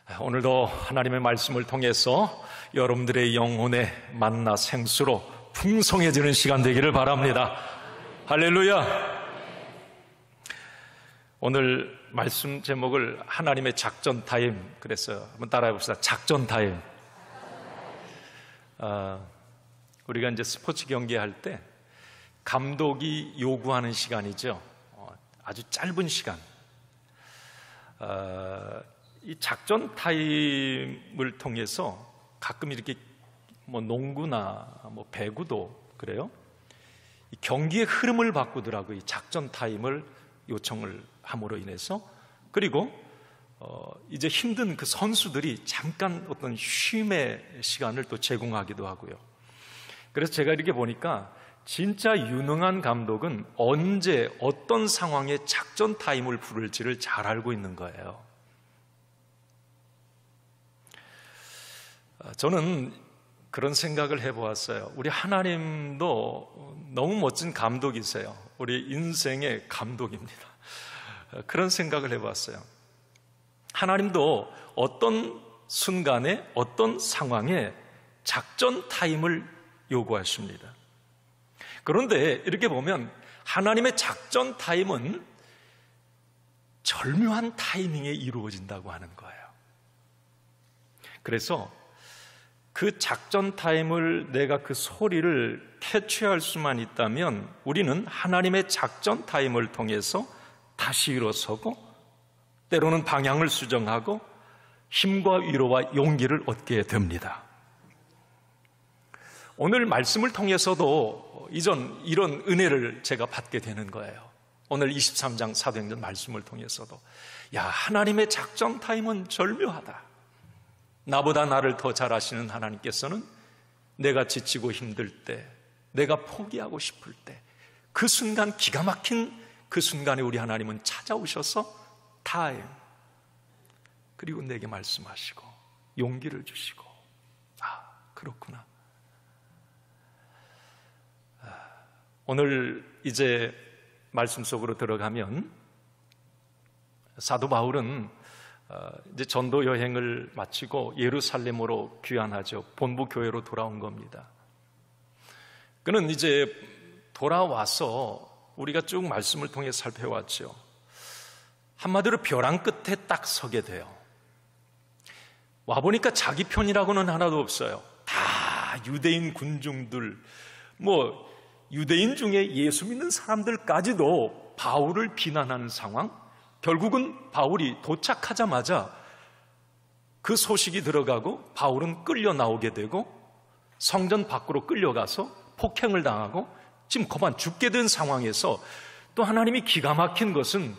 오늘도 하나님의 말씀을 통해서 여러분들의 영혼의 만나 생수로 풍성해지는 시간 되기를 바랍니다. 할렐루야. 오늘 말씀 제목을 하나님의 작전 타임 그랬어요. 한번 따라해 봅시다. 작전 타임. 우리가 이제 스포츠 경기할 때 감독이 요구하는 시간이죠. 아주 짧은 시간. 이 작전 타임을 통해서 가끔 이렇게 농구나 배구도 그래요. 이 경기의 흐름을 바꾸더라고요. 이 작전 타임을 요청을 함으로 인해서. 그리고 이제 힘든 그 선수들이 잠깐 어떤 쉼의 시간을 또 제공하기도 하고요. 그래서 제가 이렇게 보니까 진짜 유능한 감독은 언제 어떤 상황에 작전 타임을 부를지를 잘 알고 있는 거예요. 저는 그런 생각을 해보았어요. 우리 하나님도 너무 멋진 감독이세요. 우리 인생의 감독입니다. 그런 생각을 해보았어요. 하나님도 어떤 순간에 어떤 상황에 작전 타임을 요구하십니다. 그런데 이렇게 보면 하나님의 작전 타임은 절묘한 타이밍에 이루어진다고 하는 거예요. 그래서 그 작전 타임을 내가 그 소리를 캐치할 수만 있다면 우리는 하나님의 작전 타임을 통해서 다시 일어서고 때로는 방향을 수정하고 힘과 위로와 용기를 얻게 됩니다. 오늘 말씀을 통해서도 이런 은혜를 제가 받게 되는 거예요. 오늘 23장 사도행전 말씀을 통해서도 하나님의 작전 타임은 절묘하다. 나보다 나를 더 잘 아시는 하나님께서는 내가 지치고 힘들 때, 내가 포기하고 싶을 때, 그 순간, 기가 막힌 그 순간에 우리 하나님은 찾아오셔서 타임, 그리고 내게 말씀하시고 용기를 주시고, 그렇구나. 오늘 이제 말씀 속으로 들어가면 사도 바울은 이제 전도 여행을 마치고 예루살렘으로 귀환하죠. 본부 교회로 돌아온 겁니다. 그는 이제 돌아와서 우리가 쭉 말씀을 통해 살펴왔죠. 한마디로 벼랑 끝에 딱 서게 돼요. 와보니까 자기 편이라고는 하나도 없어요. 다 유대인 군중들, 유대인 중에 예수 믿는 사람들까지도 바울을 비난하는 상황. 결국은 바울이 도착하자마자 그 소식이 들어가고 바울은 끌려 나오게 되고 성전 밖으로 끌려가서 폭행을 당하고 지금 그만 죽게 된 상황에서 또 하나님이 기가 막힌 것은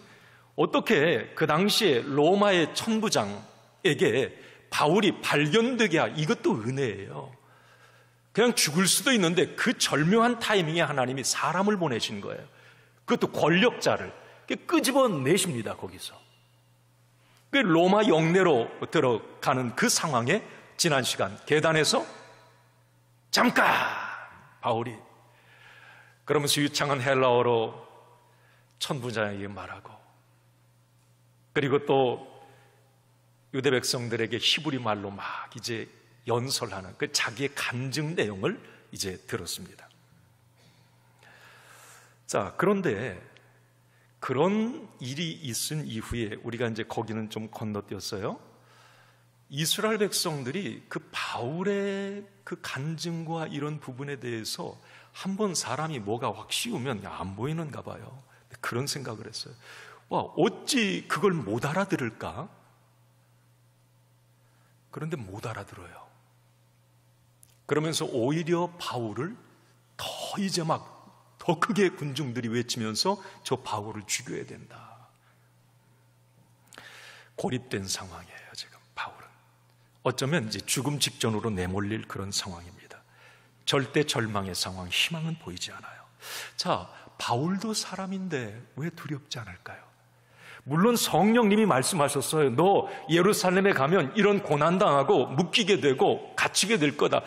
어떻게 그 당시에 로마의 천부장에게 바울이 발견되게 이것도 은혜예요. 그냥 죽을 수도 있는데 그 절묘한 타이밍에 하나님이 사람을 보내신 거예요. 그것도 권력자를 끄집어내십니다. 거기서 그 로마 영내로 들어가는 그 상황에 지난 시간 계단에서 잠깐 바울이 그러면서 유창한 헬라어로 천부장에게 말하고 그리고 또 유대 백성들에게 히브리 말로 막 이제 연설하는 그 자기의 간증 내용을 이제 들었습니다. 자, 그런데 그런 일이 있은 이후에 우리가 이제 거기는 좀 건너뛰었어요. 이스라엘 백성들이 그 바울의 그 간증과 이런 부분에 대해서 한번 사람이 뭐가 확 씌우면 안 보이는가 봐요. 그런 생각을 했어요. 어찌 그걸 못 알아들을까? 그런데 못 알아들어요. 그러면서 오히려 바울을 더 이제 더 크게 군중들이 외치면서 저 바울을 죽여야 된다. 고립된 상황이에요, 지금 바울은. 어쩌면 이제 죽음 직전으로 내몰릴 그런 상황입니다. 절대 절망의 상황, 희망은 보이지 않아요. 자, 바울도 사람인데 왜 두렵지 않을까요? 물론 성령님이 말씀하셨어요. 너 예루살렘에 가면 이런 고난당하고 묶이게 되고 갇히게 될 거다.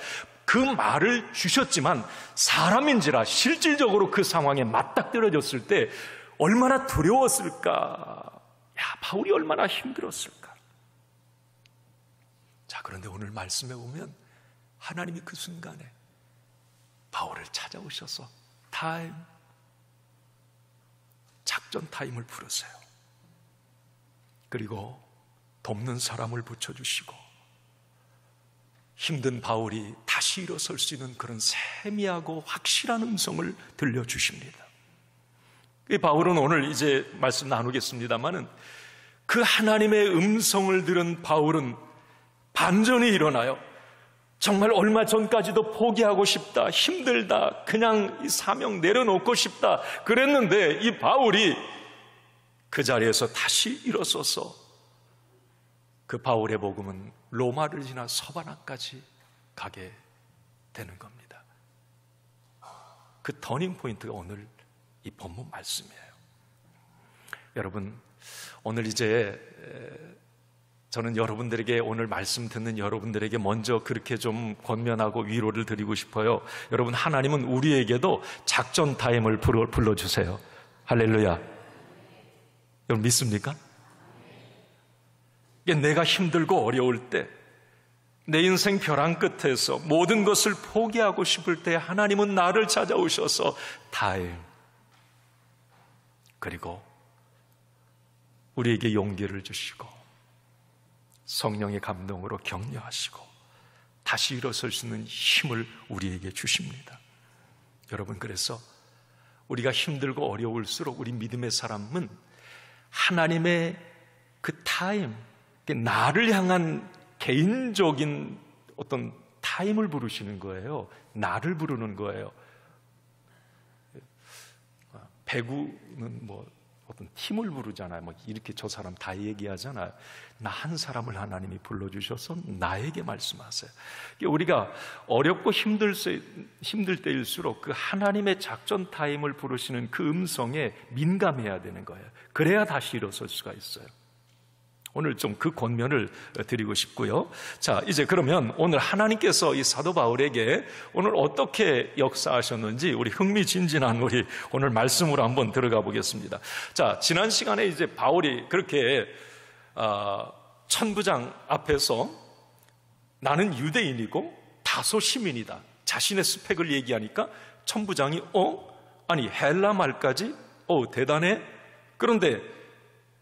그 말을 주셨지만 사람인지라 실질적으로 그 상황에 맞닥뜨려졌을 때 얼마나 두려웠을까? 바울이 얼마나 힘들었을까? 자, 그런데 오늘 말씀해 보면 하나님이 그 순간에 바울을 찾아오셔서 작전 타임을 부르세요. 그리고 돕는 사람을 붙여주시고 힘든 바울이 다시 일어설 수 있는 그런 세미하고 확실한 음성을 들려주십니다. 바울은 오늘 이제 말씀 나누겠습니다마는 그 하나님의 음성을 들은 바울은 반전이 일어나요. 정말 얼마 전까지도 포기하고 싶다, 힘들다, 그냥 이 사명 내려놓고 싶다 그랬는데 이 바울이 그 자리에서 다시 일어서서 그 바울의 복음은 로마를 지나 서바나까지 가게 되는 겁니다. 그 터닝 포인트가 오늘 이 본문 말씀이에요. 여러분, 오늘 이제 저는 여러분들에게, 오늘 말씀 듣는 여러분들에게 먼저 그렇게 좀 권면하고 위로를 드리고 싶어요. 여러분, 하나님은 우리에게도 작전 타임을 불러주세요. 할렐루야. 여러분 믿습니까? 내가 힘들고 어려울 때, 내 인생 벼랑 끝에서 모든 것을 포기하고 싶을 때 하나님은 나를 찾아오셔서 타임, 그리고 우리에게 용기를 주시고 성령의 감동으로 격려하시고 다시 일어설 수 있는 힘을 우리에게 주십니다. 여러분, 그래서 우리가 힘들고 어려울수록 우리 믿음의 사람은 하나님의 그 타임, 나를 향한 개인적인 어떤 타임을 부르시는 거예요. 나를 부르는 거예요. 배구는 뭐 어떤 팀을 부르잖아요. 뭐 이렇게 저 사람 다 얘기하잖아요. 나 한 사람을 하나님이 불러주셔서 나에게 말씀하세요. 우리가 어렵고 힘들 때일수록 그 하나님의 작전 타임을 부르시는 그 음성에 민감해야 되는 거예요. 그래야 다시 일어설 수가 있어요. 오늘 좀 그 권면을 드리고 싶고요. 자, 이제 그러면 오늘 하나님께서 이 사도 바울에게 오늘 어떻게 역사하셨는지 우리 흥미진진한 우리 오늘 말씀으로 한번 들어가 보겠습니다. 자, 지난 시간에 이제 바울이 그렇게 천부장 앞에서 나는 유대인이고 다소 시민이다, 자신의 스펙을 얘기하니까 천부장이 아니 헬라 말까지? 대단해. 그런데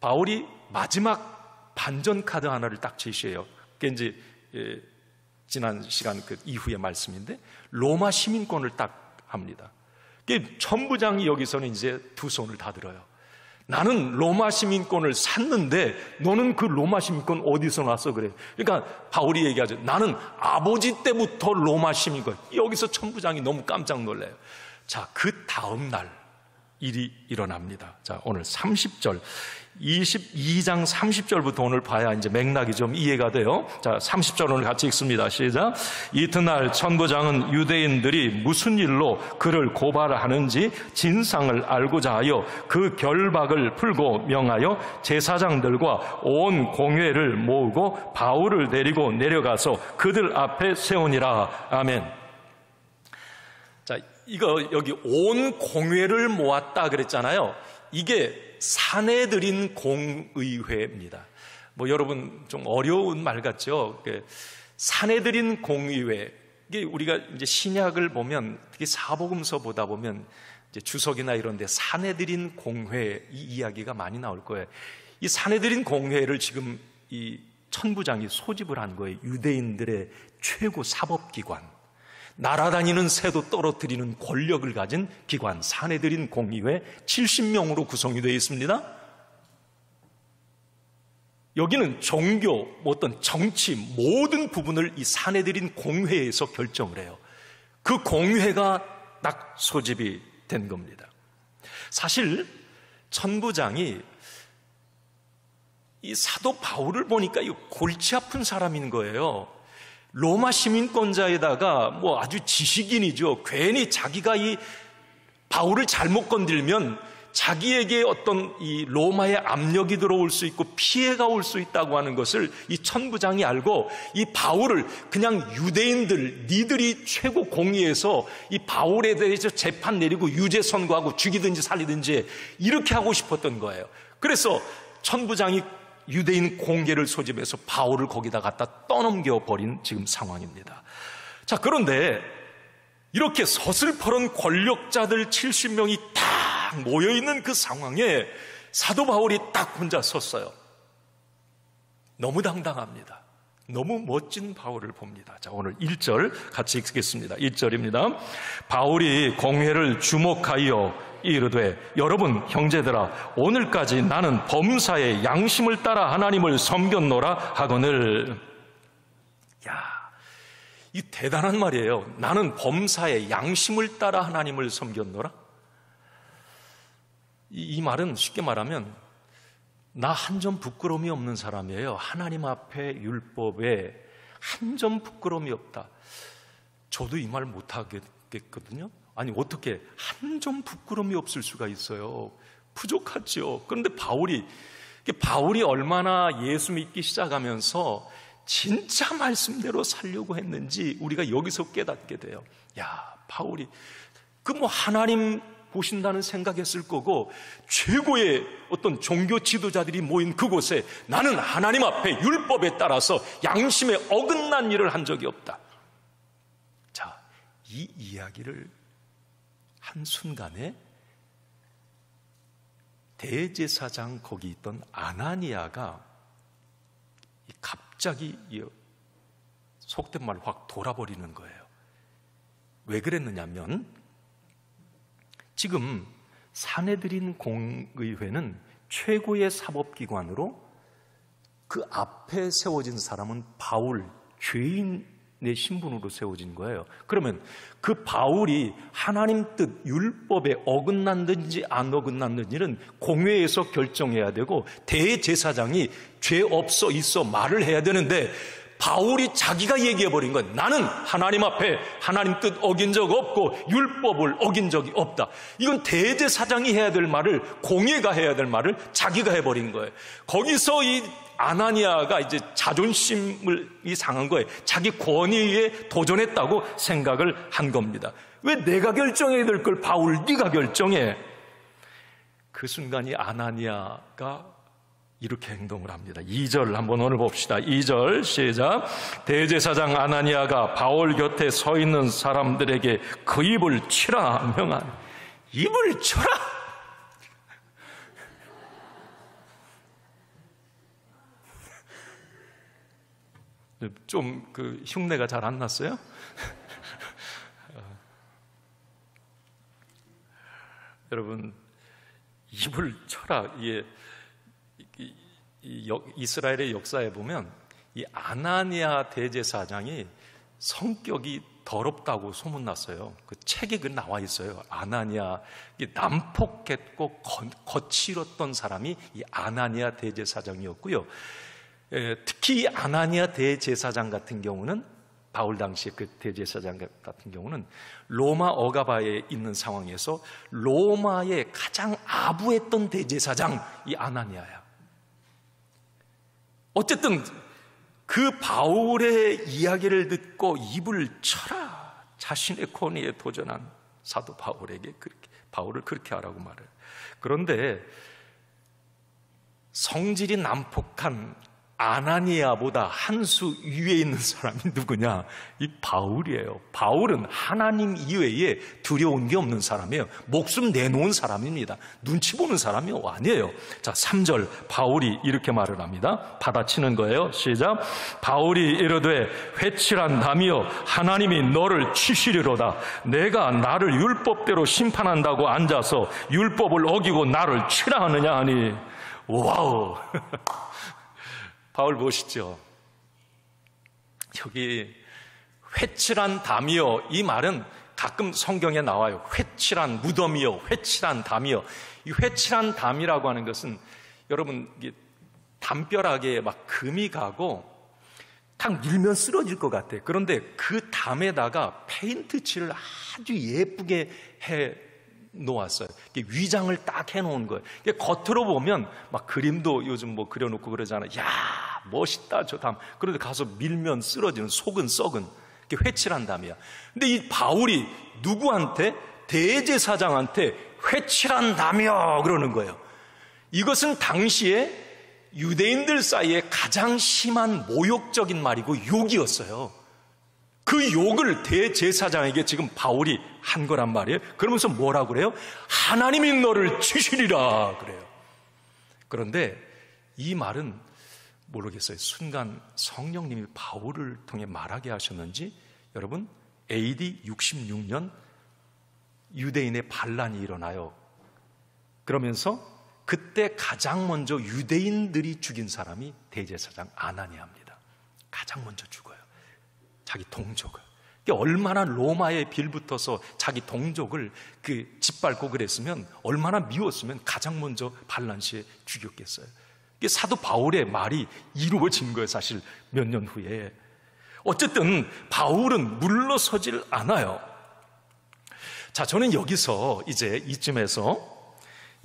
바울이 마지막 반전 카드 하나를 딱 제시해요. 그게 이제 지난 시간 그 이후의 말씀인데 로마 시민권을 딱 합니다. 천부장이 여기서는 이제 두 손을 다 들어요. 나는 로마 시민권을 샀는데 너는 그 로마 시민권 어디서 났어? 그래. 그러니까 바울이 얘기하죠. 나는 아버지 때부터 로마 시민권. 여기서 천부장이 너무 깜짝 놀라요. 자, 그 다음 날 일이 일어납니다. 자, 오늘 30절 22장 30절부터 오늘 봐야 이제 맥락이 좀 이해가 돼요. 자, 30절 오늘 같이 읽습니다. 시작. 이튿날 천부장은 유대인들이 무슨 일로 그를 고발하는지 진상을 알고자 하여 그 결박을 풀고 명하여 제사장들과 온 공회를 모으고 바울을 데리고 내려가서 그들 앞에 세우니라. 아멘. 자, 이거 여기 온 공회를 모았다 그랬잖아요. 이게 사내들인 공의회입니다. 뭐 여러분 좀 어려운 말 같죠? 사내들인 공의회. 이게 우리가 이제 신약을 보면 특히 사복음서 보다 보면 이제 주석이나 이런 데 사내들인 공회 이 이야기가 많이 나올 거예요. 이 사내들인 공회를 지금 이 천부장이 소집을 한 거예요. 유대인들의 최고 사법기관. 날아다니는 새도 떨어뜨리는 권력을 가진 기관 사내들인 공의회 70명으로 구성이 되어 있습니다. 여기는 종교, 어떤 정치 모든 부분을 이 사내들인 공회에서 결정을 해요. 그 공회가 딱 소집이 된 겁니다. 사실 천부장이 이 사도 바울을 보니까 이 골치 아픈 사람인 거예요. 로마 시민권자에다가 뭐 아주 지식인이죠. 괜히 자기가 이 바울을 잘못 건들면 자기에게 어떤 이 로마의 압력이 들어올 수 있고 피해가 올 수 있다고 하는 것을 이 천부장이 알고 이 바울을 그냥 유대인들 니들이 최고 공의에서 이 바울에 대해서 재판 내리고 유죄 선고하고 죽이든지 살리든지 이렇게 하고 싶었던 거예요. 그래서 천부장이 유대인 공회를 소집해서 바울을 거기다 갖다 떠넘겨 버린 지금 상황입니다. 자, 그런데 이렇게 서슬퍼런 권력자들 70명이 딱 모여있는 그 상황에 사도 바울이 딱 혼자 섰어요. 너무 당당합니다. 너무 멋진 바울을 봅니다. 자, 오늘 1절 같이 읽겠습니다. 1절입니다. 바울이 공회를 주목하여 이르되 여러분 형제들아 오늘까지 나는 범사의 양심을 따라 하나님을 섬겼노라 하거늘. 야, 이 대단한 말이에요. 나는 범사의 양심을 따라 하나님을 섬겼노라. 이 말은 쉽게 말하면 나 한 점 부끄러움이 없는 사람이에요. 하나님 앞에 율법에 한 점 부끄러움이 없다. 저도 이 말 못하겠거든요. 아니 어떻게 한 점 부끄러움이 없을 수가 있어요. 부족하죠. 그런데 바울이 얼마나 예수 믿기 시작하면서 진짜 말씀대로 살려고 했는지 우리가 여기서 깨닫게 돼요. 야, 바울이 하나님 보신다는 생각했을 거고 최고의 어떤 종교 지도자들이 모인 그곳에 나는 하나님 앞에 율법에 따라서 양심에 어긋난 일을 한 적이 없다. 자, 이 이야기를 한순간에 대제사장 거기 있던 아나니아가 갑자기 속된 말 확 돌아버리는 거예요. 왜 그랬느냐면 지금 사내들인 공의회는 최고의 사법기관으로 그 앞에 세워진 사람은 바울, 죄인의 신분으로 세워진 거예요. 그러면 그 바울이 하나님 뜻, 율법에 어긋났는지 안 어긋났는지는 공회에서 결정해야 되고 대제사장이 죄 없어 있어 말을 해야 되는데 바울이 자기가 얘기해버린 건 나는 하나님 앞에 하나님 뜻 어긴 적 없고 율법을 어긴 적이 없다. 이건 대제사장이 해야 될 말을 공회가 해야 될 말을 자기가 해버린 거예요. 거기서 이 아나니아가 이제 자존심을 상한 거예요. 자기 권위에 도전했다고 생각을 한 겁니다. 왜 내가 결정해야 될 걸 바울 네가 결정해? 그 순간이 아나니아가 이렇게 행동을 합니다. 2절 한번 오늘 봅시다. 2절 시작. 대제사장 아나니아가 바울 곁에 서 있는 사람들에게 그 입을 치라 명하니. 입을 쳐라. 좀 흉내가 잘 안 났어요? 여러분, 입을 쳐라. 이스라엘의 역사에 보면 이 아나니아 대제사장이 성격이 더럽다고 소문났어요. 그 책에 나와 있어요. 아나니아, 난폭했고 거칠었던 사람이 이 아나니아 대제사장이었고요. 특히 이 아나니아 대제사장 같은 경우는 바울 당시의 그 대제사장 같은 경우는 로마 어가바에 있는 상황에서 로마의 가장 아부했던 대제사장 이 아나니아야. 어쨌든 그 바울의 이야기를 듣고 입을 쳐라 자신의 권위에 도전한 사도 바울에게 바울을 그렇게 하라고 말해요. 그런데 성질이 난폭한 아나니아보다 한 수 위에 있는 사람이 누구냐? 이 바울이에요. 바울은 하나님 이외에 두려운 게 없는 사람이에요. 목숨 내놓은 사람입니다. 눈치 보는 사람이 아니에요. 자, 3절 바울이 이렇게 말을 합니다. 받아치는 거예요. 시작. 바울이 이르되 회칠한 남이여 하나님이 너를 치시리로다. 내가 나를 율법대로 심판한다고 앉아서 율법을 어기고 나를 치라 하느냐 하니. 와우. 바울 보시죠. 여기 회칠한 담이여, 이 말은 가끔 성경에 나와요. 회칠한 무덤이여, 회칠한 담이여. 이 회칠한 담이라고 하는 것은 여러분 담벼락에 막 금이 가고 탁 밀면 쓰러질 것 같아요. 그런데 그 담에다가 페인트 칠을 아주 예쁘게 해 놓았어요. 위장을 딱 해놓은 거예요. 겉으로 보면 막 그림도 요즘 뭐 그려놓고 그러잖아요. 야, 멋있다 저 담. 그런데 가서 밀면 쓰러지는 속은 썩은 회칠한 담이야. 근데 이 바울이 누구한테? 대제사장한테 회칠한 담이여 그러는 거예요. 이것은 당시에 유대인들 사이에 가장 심한 모욕적인 말이고 욕이었어요. 그 욕을 대제사장에게 지금 바울이 한 거란 말이에요. 그러면서 뭐라고 그래요? 하나님이 너를 치시리라 그래요. 그런데 이 말은 모르겠어요. 순간 성령님이 바울을 통해 말하게 하셨는지, 여러분, AD 66년 유대인의 반란이 일어나요. 그러면서 그때 가장 먼저 유대인들이 죽인 사람이 대제사장 아나니아입니다. 가장 먼저 죽어요. 자기 동족을. 얼마나 로마에 빌붙어서 자기 동족을 짓밟고 그랬으면, 얼마나 미웠으면 가장 먼저 반란 시에 죽였겠어요. 사도 바울의 말이 이루어진 거예요. 사실 몇 년 후에. 어쨌든 바울은 물러서질 않아요. 자, 저는 여기서 이제 이쯤에서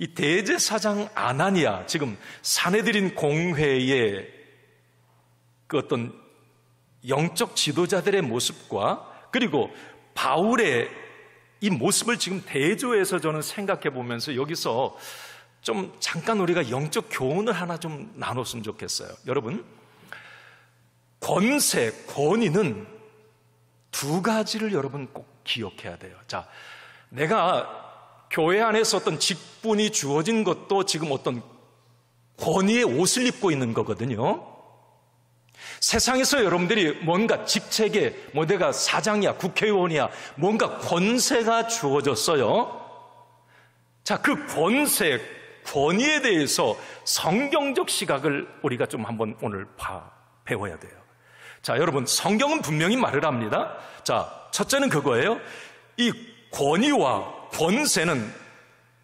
이 대제사장 아나니아, 지금 사내들인 공회의 그 어떤 영적 지도자들의 모습과, 그리고 바울의 이 모습을 지금 대조해서 저는 생각해 보면서 여기서 좀 잠깐 우리가 영적 교훈을 하나 좀 나눴으면 좋겠어요. 여러분, 권세, 권위는 두 가지를 여러분 꼭 기억해야 돼요. 자, 내가 교회 안에서 어떤 직분이 주어진 것도 지금 어떤 권위의 옷을 입고 있는 거거든요. 세상에서 여러분들이 뭔가 직책에, 내가 사장이야, 국회의원이야, 뭔가 권세가 주어졌어요. 자, 그 권세, 권위에 대해서 성경적 시각을 우리가 좀 한번 오늘 배워야 돼요. 자, 여러분, 성경은 분명히 말을 합니다. 자, 첫째는 그거예요. 이 권위와 권세는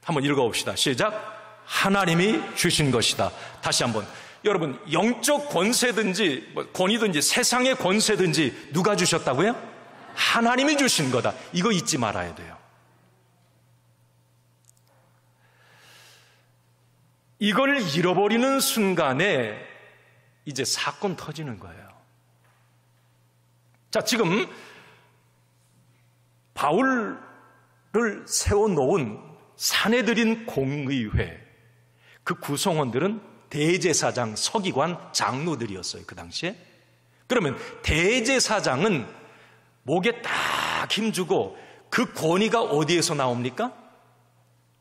한번 읽어봅시다. 시작. 하나님이 주신 것이다. 다시 한번. 여러분, 영적 권세든지 권위든지 세상의 권세든지 누가 주셨다고요? 하나님이 주신 거다. 이거 잊지 말아야 돼요. 이걸 잃어버리는 순간에 이제 사건 터지는 거예요. 자, 지금 바울을 세워놓은 사내들인 공의회, 그 구성원들은 대제사장, 서기관, 장로들이었어요. 그 당시에. 그러면 대제사장은 목에 딱 힘주고, 그 권위가 어디에서 나옵니까?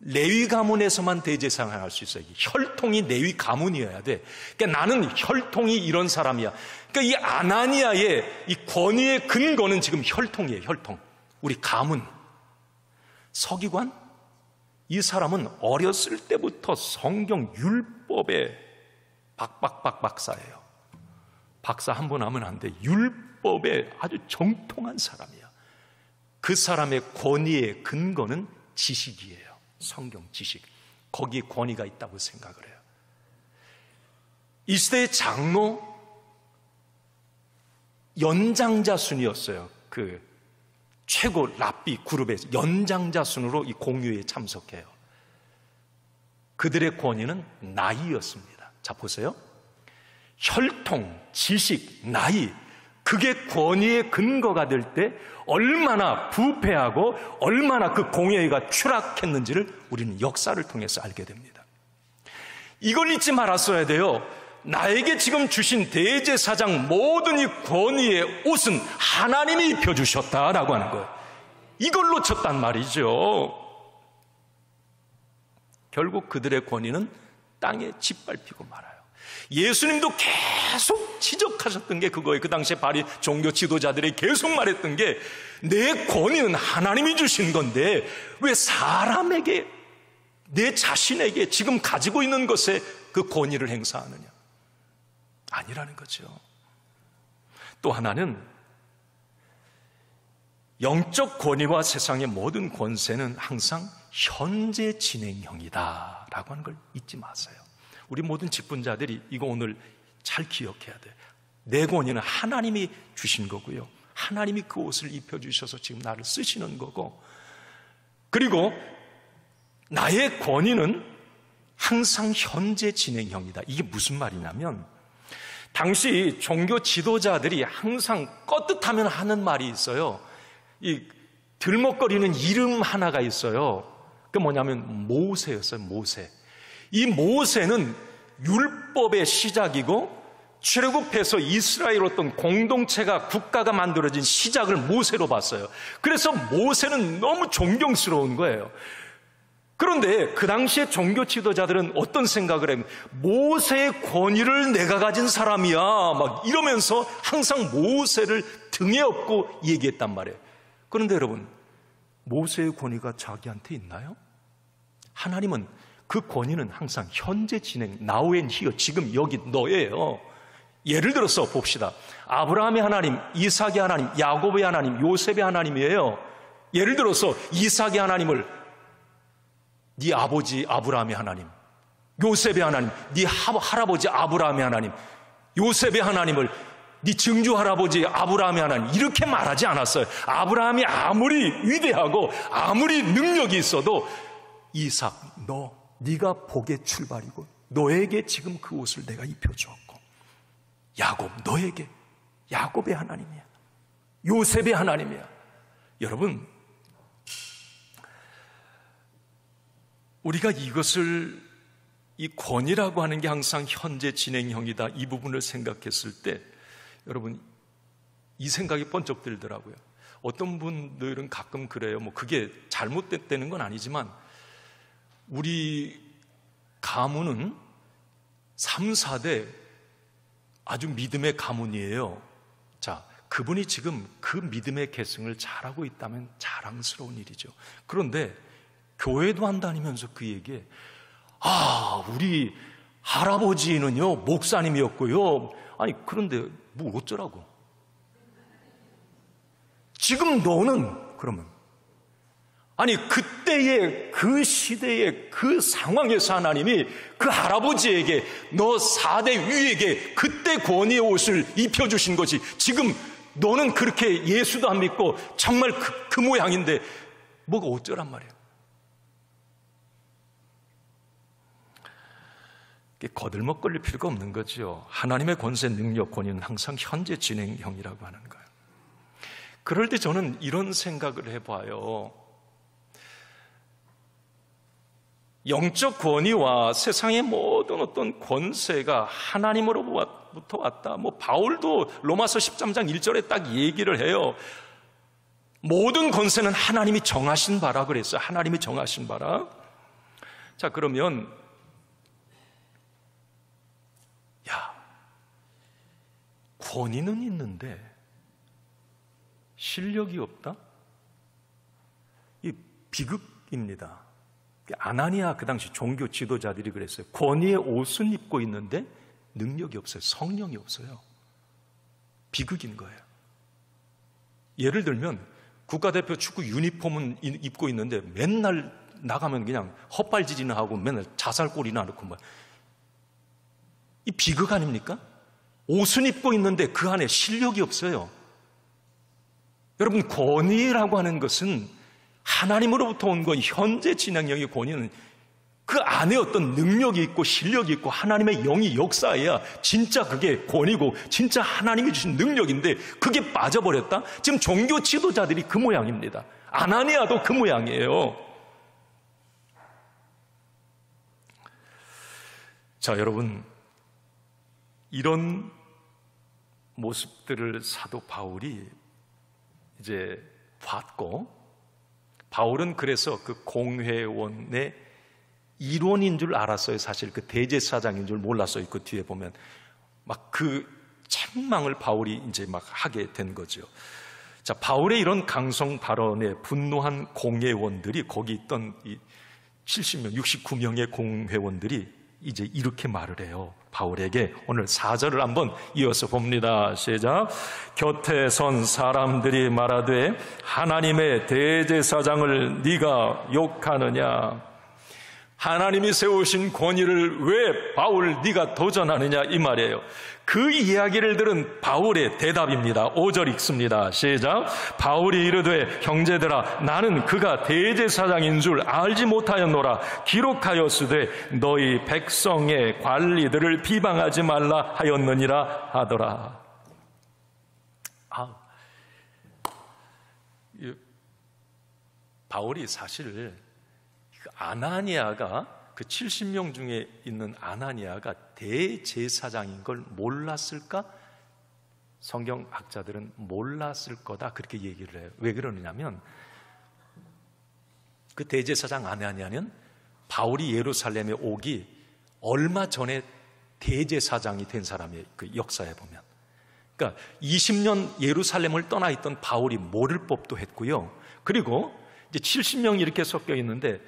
레위 가문에서만 대제사장을 할 수 있어요. 혈통이 레위 가문이어야 돼. 그러니까 나는 혈통이 이런 사람이야. 그러니까 이 아나니아의 이 권위의 근거는 지금 혈통이에요. 혈통. 우리 가문. 서기관? 이 사람은 어렸을 때부터 성경 율법의 박사예요. 박사 한 번 하면 안 돼. 율법에 아주 정통한 사람이야. 그 사람의 권위의 근거는 지식이에요. 성경 지식. 거기에 권위가 있다고 생각을 해요. 이 시대의 장로 연장자순이었어요. 그 최고 랍비 그룹에서 연장자순으로 이 공유에 참석해요. 그들의 권위는 나이였습니다. 자, 보세요. 혈통, 지식, 나이, 그게 권위의 근거가 될 때 얼마나 부패하고 얼마나 그 공의가 추락했는지를 우리는 역사를 통해서 알게 됩니다. 이걸 잊지 말았어야 돼요. 나에게 지금 주신 대제사장 모든 이 권위의 옷은 하나님이 입혀주셨다라고 하는 거예요. 이걸 놓쳤단 말이죠. 결국 그들의 권위는 땅에 짓밟히고 말아요. 예수님도 계속 지적하셨던 게 그거예요. 그 당시에 바리 종교 지도자들이 계속 말했던 게, 내 권위는 하나님이 주신 건데 왜 사람에게, 내 자신에게 지금 가지고 있는 것에 그 권위를 행사하느냐. 아니라는 거죠. 또 하나는 영적 권위와 세상의 모든 권세는 항상 현재 진행형이다 라고 하는 걸 잊지 마세요. 우리 모든 직분자들이 이거 오늘 잘 기억해야 돼요. 내 권위는 하나님이 주신 거고요. 하나님이 그 옷을 입혀주셔서 지금 나를 쓰시는 거고, 그리고 나의 권위는 항상 현재 진행형이다. 이게 무슨 말이냐면, 당시 종교 지도자들이 항상 껐듯하면 하는 말이 있어요. 이 들먹거리는 이름 하나가 있어요. 그 뭐냐면 모세였어요. 모세. 이 모세는 율법의 시작이고 출애굽해서 이스라엘 어떤 공동체가 국가가 만들어진 시작을 모세로 봤어요. 그래서 모세는 너무 존경스러운 거예요. 그런데 그 당시에 종교 지도자들은 어떤 생각을 했냐면 모세의 권위를 내가 가진 사람이야 막 이러면서 항상 모세를 등에 업고 얘기했단 말이에요. 그런데 여러분, 모세의 권위가 자기한테 있나요? 하나님은 그 권위는 항상 현재 진행, now and here, 지금 여기 너예요. 예를 들어서 봅시다. 아브라함의 하나님, 이삭의 하나님, 야곱의 하나님, 요셉의 하나님이에요. 예를 들어서 이삭의 하나님을 네 아버지 아브라함의 하나님, 요셉의 하나님, 네 할아버지 아브라함의 하나님, 요셉의 하나님을 네 증조 할아버지 아브라함의 하나님 이렇게 말하지 않았어요. 아브라함이 아무리 위대하고 아무리 능력이 있어도 이삭, 네가 복의 출발이고 너에게 지금 그 옷을 내가 입혀주었고, 야곱, 너에게 야곱의 하나님이야, 요셉의 하나님이야. 여러분, 우리가 이것을, 이 권위라고 하는 게 항상 현재 진행형이다, 이 부분을 생각했을 때 여러분, 이 생각이 번쩍 들더라고요. 어떤 분들은 가끔 그래요. 뭐 그게 잘못됐다는 건 아니지만 우리 가문은 3, 4대 아주 믿음의 가문이에요. 자, 그분이 지금 그 믿음의 계승을 잘하고 있다면 자랑스러운 일이죠. 그런데 교회도 안 다니면서 그 얘기에 우리 할아버지는요 목사님이었고요. 아니 그런데 뭐 어쩌라고? 지금 너는 그러면 아니 그때의 그 시대의 그 상황에서 하나님이 그 할아버지에게 너 4대 위에게 그때 권위의 옷을 입혀주신 것이 지금 너는 그렇게 예수도 안 믿고 정말 그 모양인데 뭐가 어쩌란 말이에요. 거들먹거릴 필요가 없는 거죠. 하나님의 권세, 능력, 권위는 항상 현재 진행형이라고 하는 거예요. 그럴 때 저는 이런 생각을 해봐요. 영적 권위와 세상의 모든 어떤 권세가 하나님으로부터 왔다. 뭐 바울도 로마서 13장 1절에 딱 얘기를 해요. 모든 권세는 하나님이 정하신 바라 그랬어요. 하나님이 정하신 바라. 자, 그러면 권위는 있는데 실력이 없다? 이 비극입니다. 아나니아 그 당시 종교 지도자들이 그랬어요. 권위의 옷은 입고 있는데 능력이 없어요. 성령이 없어요. 비극인 거예요. 예를 들면 국가대표 축구 유니폼은 입고 있는데 맨날 나가면 그냥 헛발질이나 하고 맨날 자살골이나 넣고 뭐. 이 비극 아닙니까? 옷은 입고 있는데 그 안에 실력이 없어요. 여러분, 권위라고 하는 것은 하나님으로부터 온 건 현재 진행형의 권위는 그 안에 어떤 능력이 있고 실력이 있고 하나님의 영이 역사해야 진짜 그게 권위고 진짜 하나님이 주신 능력인데 그게 빠져버렸다? 지금 종교 지도자들이 그 모양입니다. 아나니아도 그 모양이에요. 자, 여러분, 이런 모습들을 사도 바울이 이제 봤고, 바울은 그래서 그 공회원의 일원인 줄 알았어요. 사실 그 대제사장인 줄 몰랐어요. 그 뒤에 보면 막 그 책망을 바울이 이제 막 하게 된 거죠. 자, 바울의 이런 강성 발언에 분노한 공회원들이, 거기 있던 이 70명, 69명의 공회원들이 이제 이렇게 말을 해요. 바울에게 오늘 4절을 한번 이어서 봅니다. 시작. 곁에 선 사람들이 말하되 하나님의 대제사장을 네가 욕하느냐? 하나님이 세우신 권위를 왜 바울 네가 도전하느냐, 이 말이에요. 그 이야기를 들은 바울의 대답입니다. 5절 읽습니다. 시작. 바울이 이르되 형제들아, 나는 그가 대제사장인 줄 알지 못하였노라. 기록하였으되 너희 백성의 관리들을 비방하지 말라 하였느니라 하더라. 바울이 사실 아나니아가 그 70명 중에 있는 아나니아가 대제사장인 걸 몰랐을까? 성경학자들은 몰랐을 거다 그렇게 얘기를 해요. 왜 그러느냐면 그 대제사장 아나니아는 바울이 예루살렘에 오기 얼마 전에 대제사장이 된 사람의 그 역사에 보면, 그러니까 20년 예루살렘을 떠나 있던 바울이 모를 법도 했고요. 그리고 이제 70명이 이렇게 섞여 있는데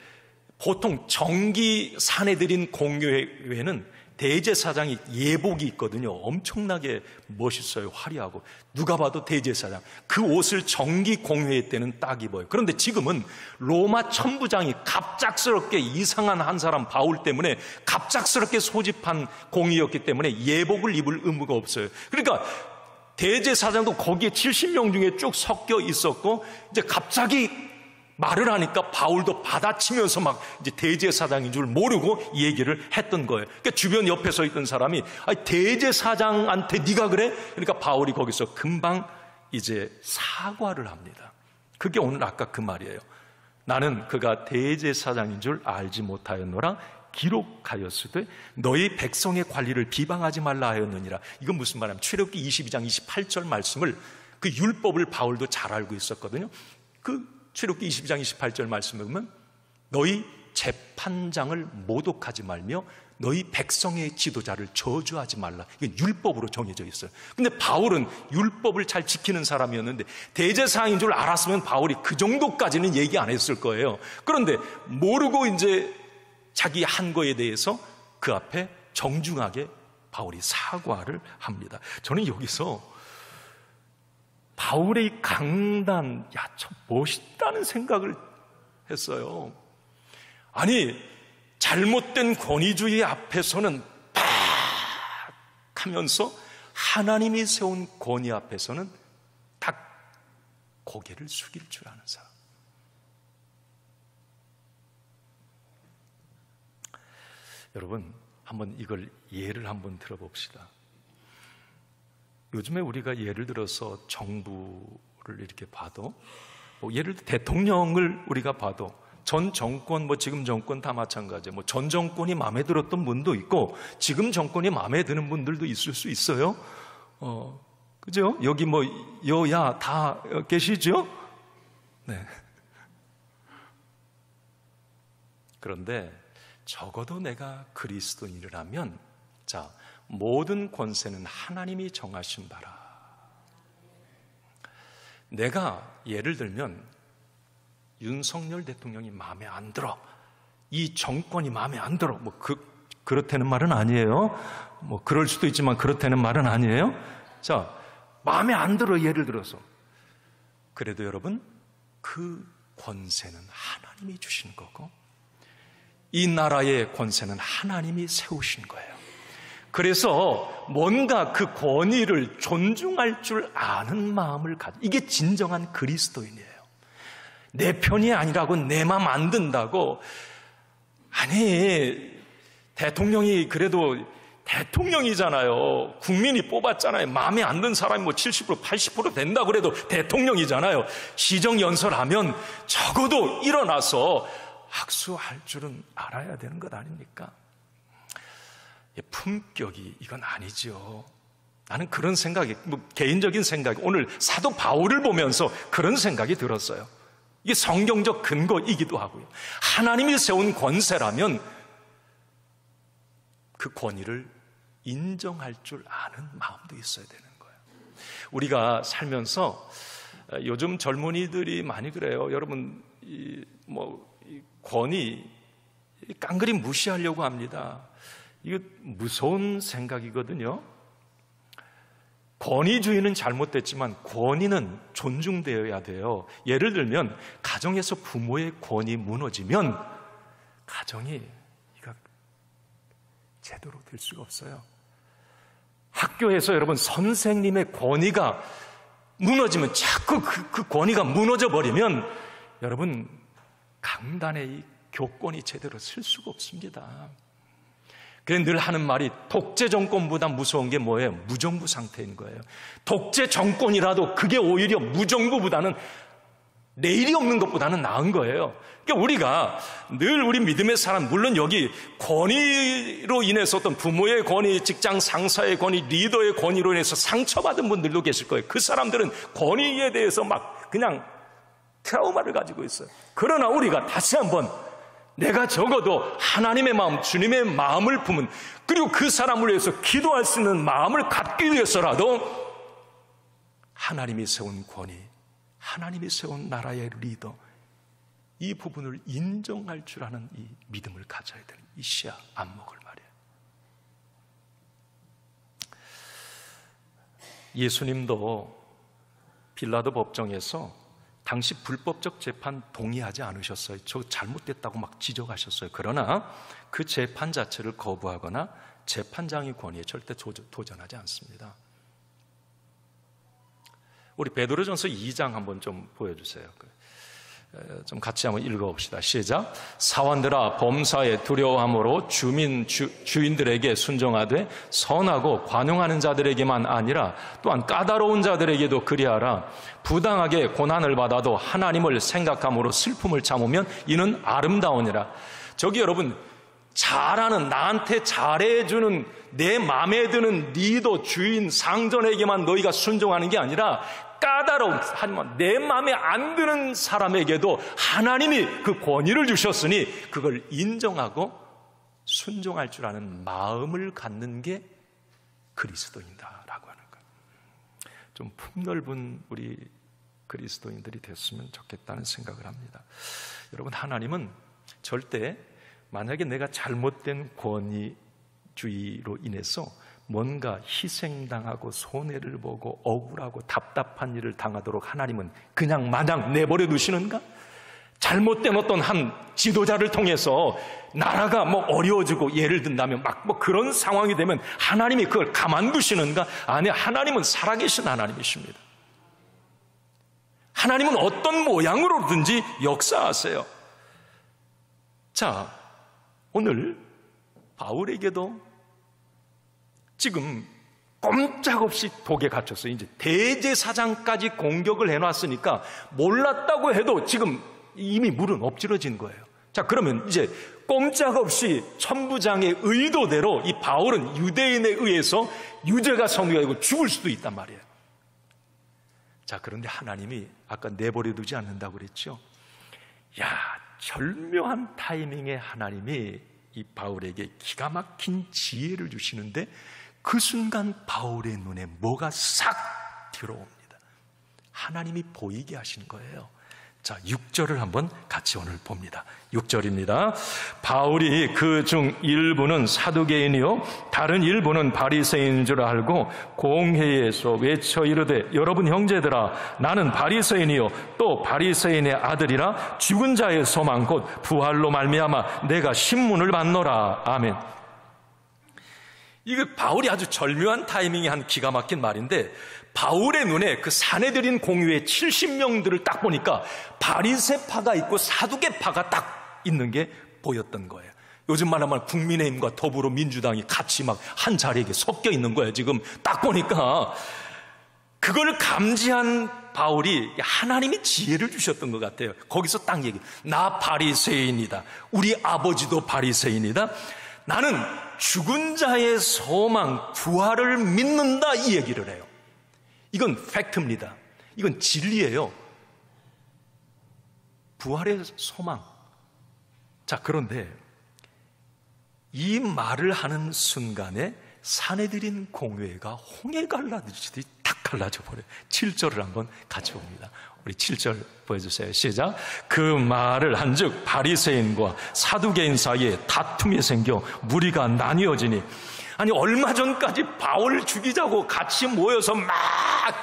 보통 정기 사내들인 공회에는 대제사장이 예복이 있거든요. 엄청나게 멋있어요. 화려하고. 누가 봐도 대제사장. 그 옷을 정기 공회 때는 딱 입어요. 그런데 지금은 로마 천부장이 갑작스럽게 이상한 한 사람 바울 때문에 갑작스럽게 소집한 공의였기 때문에 예복을 입을 의무가 없어요. 그러니까 대제사장도 거기에 70명 중에 쭉 섞여 있었고, 이제 갑자기 말을 하니까 바울도 받아치면서 막 이제 대제사장인 줄 모르고 얘기를 했던 거예요. 그러니까 주변 옆에 서 있던 사람이 대제사장한테 네가 그래? 그러니까 바울이 거기서 금방 이제 사과를 합니다. 그게 오늘 아까 그 말이에요. 나는 그가 대제사장인 줄 알지 못하였노라. 기록하였으되 너희 백성의 관리를 비방하지 말라 하였느니라. 이건 무슨 말이냐면 출애굽기 22장 28절 말씀을, 그 율법을 바울도 잘 알고 있었거든요. 그 출애굽기 22장 28절 말씀에 보면 너희 재판장을 모독하지 말며 너희 백성의 지도자를 저주하지 말라. 이건 율법으로 정해져 있어요. 근데 바울은 율법을 잘 지키는 사람이었는데 대제사장인 줄 알았으면 바울이 그 정도까지는 얘기 안 했을 거예요. 그런데 모르고 이제 자기 한 거에 대해서 그 앞에 정중하게 바울이 사과를 합니다. 저는 여기서 바울의 강단, 참 멋있다는 생각을 했어요. 아니, 잘못된 권위주의 앞에서는 팍 하면서 하나님이 세운 권위 앞에서는 딱 고개를 숙일 줄 아는 사람. 여러분, 한번 이걸 예를 한번 들어봅시다. 요즘에 우리가 예를 들어서 정부를 이렇게 봐도, 예를 들어 대통령을 우리가 봐도 전 정권, 지금 정권 다 마찬가지예요. 전 정권이 마음에 들었던 분도 있고 지금 정권이 마음에 드는 분들도 있을 수 있어요. 그죠? 여기 여야 다 계시죠? 네. 그런데 적어도 내가 그리스도인이라면, 자, 모든 권세는 하나님이 정하신 바라. 내가 예를 들면 윤석열 대통령이 마음에 안 들어, 이 정권이 마음에 안 들어, 그렇다는 말은 아니에요. 그럴 수도 있지만 그렇다는 말은 아니에요. 자, 마음에 안 들어, 예를 들어서. 그래도 여러분, 그 권세는 하나님이 주신 거고 이 나라의 권세는 하나님이 세우신 거예요. 그래서 뭔가 그 권위를 존중할 줄 아는 마음을 이게 진정한 그리스도인이에요. 내 편이 아니라고, 내 마음 안 든다고. 아니, 대통령이 그래도 대통령이잖아요. 국민이 뽑았잖아요. 마음에 안 든 사람이 70% 80% 된다 그래도 대통령이잖아요. 시정연설하면 적어도 일어나서 학수할 줄은 알아야 되는 것 아닙니까? 품격이 이건 아니죠. 나는 그런 생각이, 개인적인 생각이, 오늘 사도 바울을 보면서 그런 생각이 들었어요. 이게 성경적 근거이기도 하고요. 하나님이 세운 권세라면 그 권위를 인정할 줄 아는 마음도 있어야 되는 거예요. 우리가 살면서 요즘 젊은이들이 많이 그래요. 여러분, 이 권위 깡그리 무시하려고 합니다. 이거 무서운 생각이거든요. 권위주의는 잘못됐지만 권위는 존중되어야 돼요. 예를 들면 가정에서 부모의 권위 무너지면 가정이 이거 제대로 될 수가 없어요. 학교에서 여러분 선생님의 권위가 무너지면, 자꾸 그 권위가 무너져 버리면 여러분 강단의 이 교권이 제대로 쓸 수가 없습니다. 그래서 늘 하는 말이 독재 정권보다 무서운 게 뭐예요? 무정부 상태인 거예요. 독재 정권이라도 그게 오히려 무정부보다는 내일이 없는 것보다는 나은 거예요. 그러니까 우리가 늘 우리 믿음의 사람, 물론 여기 권위로 인해서 어떤 부모의 권위, 직장 상사의 권위, 리더의 권위로 인해서 상처받은 분들도 계실 거예요. 그 사람들은 권위에 대해서 막 그냥 트라우마를 가지고 있어요. 그러나 우리가 다시 한번 내가 적어도 하나님의 마음, 주님의 마음을 품은, 그리고 그 사람을 위해서 기도할 수 있는 마음을 갖기 위해서라도 하나님이 세운 권위, 하나님이 세운 나라의 리더, 이 부분을 인정할 줄 아는 이 믿음을 가져야 되는 이 시야 안목을 말이에요. 예수님도 빌라도 법정에서 당시 불법적 재판 동의하지 않으셨어요. 저 잘못됐다고 막 지적하셨어요. 그러나 그 재판 자체를 거부하거나 재판장의 권위에 절대 도전하지 않습니다. 우리 베드로전서 2장 한번 좀 보여주세요. 좀 같이 한번 읽어봅시다. 시작. 사원들아, 범사에 두려워함으로 주인들에게 순종하되 선하고 관용하는 자들에게만 아니라 또한 까다로운 자들에게도 그리하라. 부당하게 고난을 받아도 하나님을 생각함으로 슬픔을 참으면 이는 아름다우니라. 저기 여러분, 잘하는, 나한테 잘해주는, 내 마음에 드는 리더, 주인, 상전에게만 너희가 순종하는 게 아니라 까다로운, 하지만 내 마음에 안 드는 사람에게도 하나님이 그 권위를 주셨으니 그걸 인정하고 순종할 줄 아는 마음을 갖는 게 그리스도인다라고 하는 거예요. 좀 품넓은 우리 그리스도인들이 됐으면 좋겠다는 생각을 합니다. 여러분, 하나님은 절대 만약에 내가 잘못된 권위주의로 인해서 뭔가 희생당하고 손해를 보고 억울하고 답답한 일을 당하도록 하나님은 그냥 마냥 내버려 두시는가? 잘못된 어떤 한 지도자를 통해서 나라가 뭐 어려워지고 예를 든다면 막 뭐 그런 상황이 되면 하나님이 그걸 가만두시는가? 아니, 하나님은 살아계신 하나님이십니다. 하나님은 어떤 모양으로든지 역사하세요. 자, 오늘 바울에게도 지금 꼼짝없이 독에 갇혔어요. 이제 대제사장까지 공격을 해놨으니까 몰랐다고 해도 지금 이미 물은 엎질러진 거예요. 자, 그러면 이제 꼼짝없이 천부장의 의도대로 이 바울은 유대인에 의해서 유죄가 성립되고 죽을 수도 있단 말이에요. 자, 그런데 하나님이 아까 내버려두지 않는다고 그랬죠. 야, 절묘한 타이밍에 하나님이 이 바울에게 기가 막힌 지혜를 주시는데 그 순간 바울의 눈에 뭐가 싹 들어옵니다. 하나님이 보이게 하신 거예요. 자, 6절을 한번 같이 오늘 봅니다. 6절입니다. 바울이 그 중 일부는 사두개인이요 다른 일부는 바리새인인 줄 알고 공회에서 외쳐 이르되 여러분 형제들아, 나는 바리새인이요 또 바리새인의 아들이라 죽은 자의 소망 곧 부활로 말미암아 내가 신문을 받노라. 아멘. 이거 바울이 아주 절묘한 타이밍에 한 기가 막힌 말인데, 바울의 눈에 그 사내들인 공회의 70명들을 딱 보니까 바리새파가 있고 사두개파가 딱 있는 게 보였던 거예요. 요즘 말하면 국민의힘과 더불어민주당이 같이 막 한 자리에 섞여 있는 거예요. 지금 딱 보니까 그걸 감지한 바울이 하나님이 지혜를 주셨던 것 같아요. 거기서 딱 얘기, 나 바리새인이다, 우리 아버지도 바리새인이다, 나는 죽은 자의 소망 부활을 믿는다, 이 얘기를 해요. 이건 팩트입니다. 이건 진리예요. 부활의 소망. 자, 그런데 이 말을 하는 순간에 사내들인 공회가 홍해 갈라지듯이 탁 갈라져 버려요. 7절을 한번 같이 봅니다. 우리 7절 보여주세요. 시작. 그 말을 한즉 바리새인과 사두개인 사이에 다툼이 생겨 무리가 나뉘어지니, 아니 얼마 전까지 바울 죽이자고 같이 모여서 막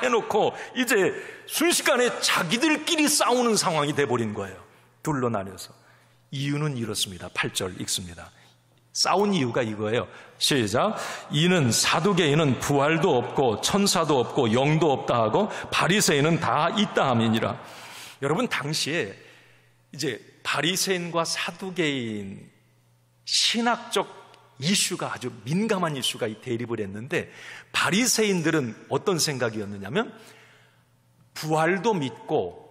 해놓고 이제 순식간에 자기들끼리 싸우는 상황이 돼버린 거예요. 둘로 나뉘어서. 이유는 이렇습니다. 8절 읽습니다. 싸운 이유가 이거예요. 시작. 이는 사두개인은 부활도 없고 천사도 없고 영도 없다 하고 바리새인은 다 있다 함이니라. 여러분, 당시에 이제 바리새인과 사두개인 신학적 이슈가 아주 민감한 이슈가 대립을 했는데, 바리새인들은 어떤 생각이었느냐면 부활도 믿고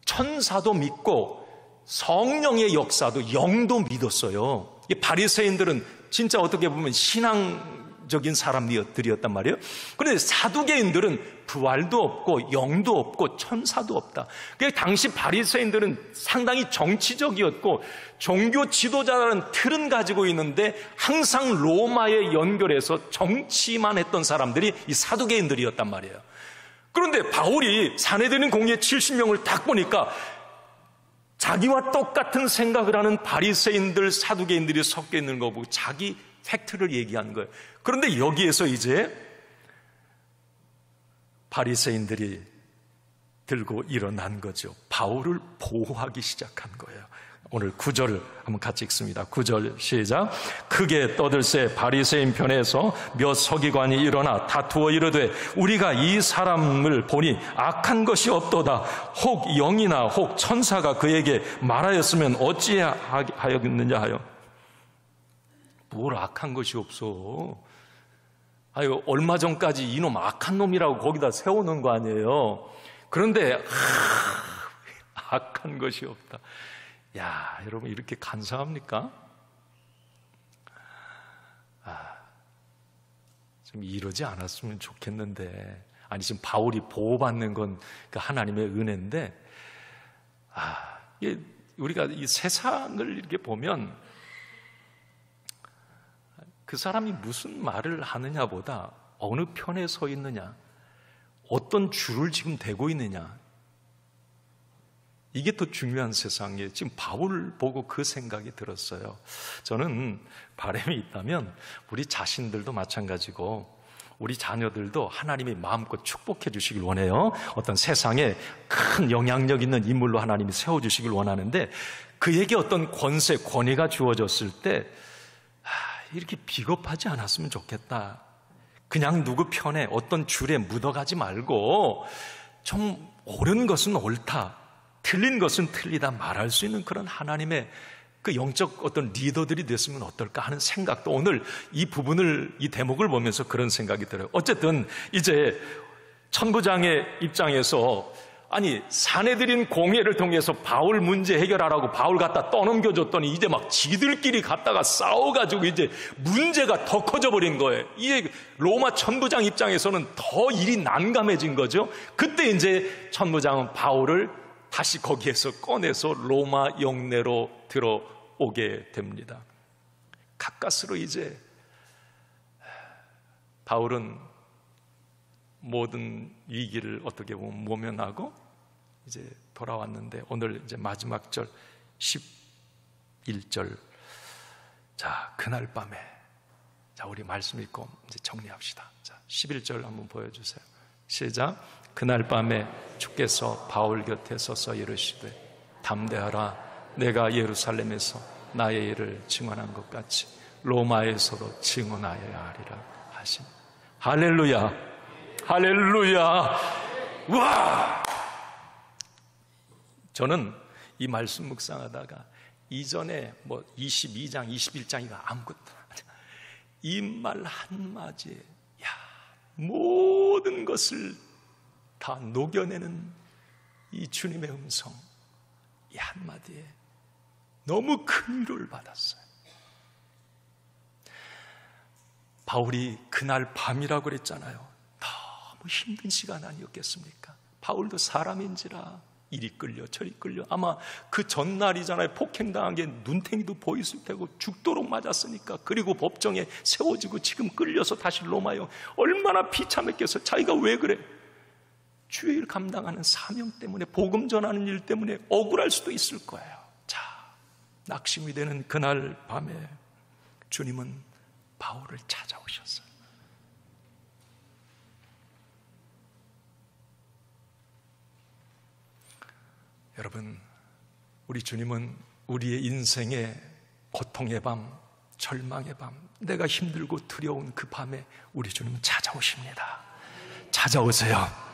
천사도 믿고 성령의 역사도 영도 믿었어요. 이 바리새인들은 진짜 어떻게 보면 신앙적인 사람들이었단 말이에요. 그런데 사두개인들은 부활도 없고 영도 없고 천사도 없다. 그러니까 당시 바리새인들은 상당히 정치적이었고 종교 지도자라는 틀은 가지고 있는데 항상 로마에 연결해서 정치만 했던 사람들이 이 사두개인들이었단 말이에요. 그런데 바울이 산헤드린 공회 70명을 딱 보니까 자기와 똑같은 생각을 하는 바리새인들, 사두개인들이 섞여 있는 거 보고 자기 팩트를 얘기한 거예요. 그런데 여기에서 이제 바리새인들이 들고 일어난 거죠. 바울을 보호하기 시작한 거예요. 오늘 9절 한번 같이 읽습니다. 9절 시작. 크게 떠들새 바리새인 편에서 몇 서기관이 일어나 다투어 이르되 우리가 이 사람을 보니 악한 것이 없도다. 혹 영이나 혹 천사가 그에게 말하였으면 어찌하였느냐 하여. 뭘 악한 것이 없어. 아유, 얼마 전까지 이놈 악한 놈이라고 거기다 세우는 거 아니에요. 그런데 악한 것이 없다. 야, 여러분 이렇게 간사합니까? 좀 이러지 않았으면 좋겠는데. 아니, 지금 바울이 보호받는 건 하나님의 은혜인데, 이게 우리가 이 세상을 이렇게 보면 그 사람이 무슨 말을 하느냐보다 어느 편에 서 있느냐, 어떤 줄을 지금 대고 있느냐, 이게 더 중요한 세상이에요. 지금 바울을 보고 그 생각이 들었어요. 저는 바람이 있다면 우리 자신들도 마찬가지고 우리 자녀들도 하나님이 마음껏 축복해 주시길 원해요. 어떤 세상에 큰 영향력 있는 인물로 하나님이 세워주시길 원하는데 그에게 어떤 권세, 권위가 주어졌을 때 이렇게 비겁하지 않았으면 좋겠다. 그냥 누구 편에 어떤 줄에 묻어가지 말고 좀 옳은 것은 옳다, 틀린 것은 틀리다 말할 수 있는 그런 하나님의 그 영적 어떤 리더들이 됐으면 어떨까 하는 생각도 오늘 이 부분을, 이 대목을 보면서 그런 생각이 들어요. 어쨌든 이제 천부장의 입장에서 아니 산헤드린 공회를 통해서 바울 문제 해결하라고 바울 갖다 떠넘겨줬더니 이제 막 지들끼리 갔다가 싸워가지고 이제 문제가 더 커져버린 거예요. 이게 로마 천부장 입장에서는 더 일이 난감해진 거죠. 그때 이제 천부장은 바울을 다시 거기에서 꺼내서 로마 영내로 들어오게 됩니다. 가까스로 이제 바울은 모든 위기를 어떻게 보면 모면하고 이제 돌아왔는데 오늘 이제 마지막 절 11절. 자, 그날 밤에, 자, 우리 말씀 읽고 이제 정리합시다. 자, 11절 한번 보여주세요. 시작. 그날 밤에 주께서 바울 곁에 서서 이르시되 담대하라, 내가 예루살렘에서 나의 일을 증언한 것 같이 로마에서도 증언하여야 하리라 하신. 할렐루야, 할렐루야. 와! 저는 이 말씀 묵상하다가 이전에 뭐 22장, 21장 이거 아무것도 이 말 한마디에 모든 것을 다 녹여내는 이 주님의 음성, 이 한마디에 너무 큰 위로를 받았어요. 바울이 그날 밤이라고 그랬잖아요. 너무 힘든 시간 아니었겠습니까? 바울도 사람인지라 이리 끌려 저리 끌려, 아마 그 전날이잖아요. 폭행당한 게 눈탱이도 보였을 테고 죽도록 맞았으니까. 그리고 법정에 세워지고 지금 끌려서 다시 로마요. 얼마나 비참했겠어. 자기가 왜 그래? 주의 일 감당하는 사명 때문에, 복음 전하는 일 때문에 억울할 수도 있을 거예요. 자, 낙심이 되는 그날 밤에 주님은 바울을 찾아오셨어요. 여러분, 우리 주님은 우리의 인생의 고통의 밤, 절망의 밤, 내가 힘들고 두려운 그 밤에 우리 주님은 찾아오십니다. 찾아오세요.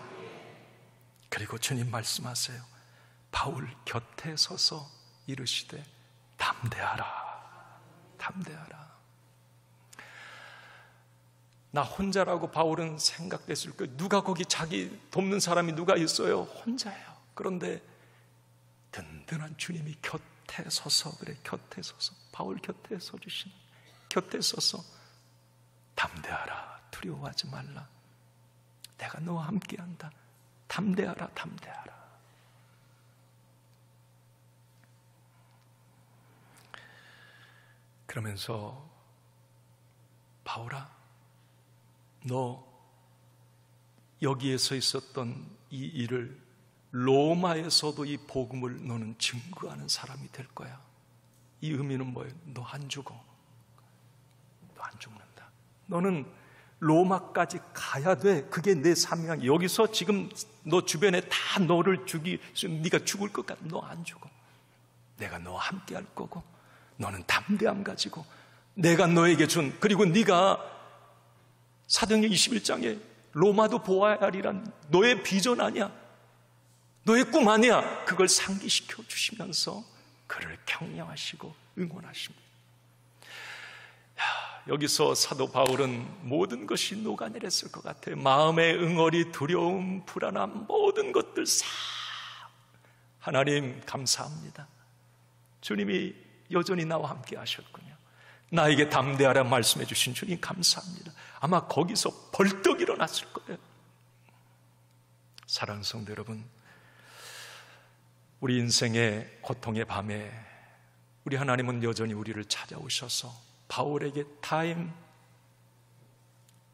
그리고 주님 말씀하세요. 바울 곁에 서서 이르시되 담대하라, 담대하라. 나 혼자라고 바울은 생각됐을 거예요. 누가 거기 자기 돕는 사람이 누가 있어요? 혼자예요. 그런데 든든한 주님이 곁에 서서, 그래, 곁에 서서, 바울 곁에 서주시는, 곁에 서서 담대하라, 두려워하지 말라, 내가 너와 함께한다, 담대하라, 담대하라. 그러면서 바울아, 너 여기에서 있었던 이 일을 로마에서도 이 복음을 너는 증거하는 사람이 될 거야. 이 의미는 뭐예요? 너 안 죽어. 너 안 죽는다. 너는 로마까지 가야 돼. 그게 내 사명이야. 여기서 지금 너 주변에 다 너를 네가 죽을 것 같아. 너 안 죽어. 내가 너와 함께 할 거고, 너는 담대함 가지고 내가 너에게 준, 그리고 네가 사도행전 21장에 로마도 보아야 하리란 너의 비전 아니야, 너의 꿈 아니야, 그걸 상기시켜 주시면서 그를 격려하시고 응원하십니다. 여기서 사도 바울은 모든 것이 녹아내렸을 것 같아요. 마음의 응어리, 두려움, 불안함, 모든 것들 싹, 하나님 감사합니다. 주님이 여전히 나와 함께 하셨군요. 나에게 담대하라 말씀해 주신 주님 감사합니다. 아마 거기서 벌떡 일어났을 거예요. 사랑하는 성도 여러분, 우리 인생의 고통의 밤에 우리 하나님은 여전히 우리를 찾아오셔서 바울에게 타임,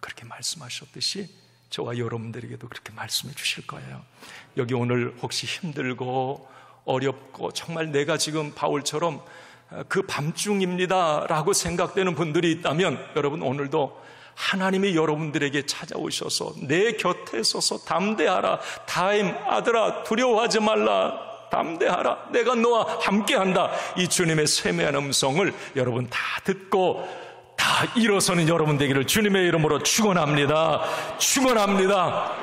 그렇게 말씀하셨듯이 저와 여러분들에게도 그렇게 말씀해 주실 거예요. 여기 오늘 혹시 힘들고 어렵고 정말 내가 지금 바울처럼 그 밤중입니다 라고 생각되는 분들이 있다면, 여러분 오늘도 하나님이 여러분들에게 찾아오셔서 내 곁에 서서 담대하라, 타임, 아들아 두려워하지 말라, 담대하라, 내가 너와 함께한다, 이 주님의 세미한 음성을 여러분 다 듣고 다 일어서는 여러분 되기를 주님의 이름으로 축원합니다. 축원합니다.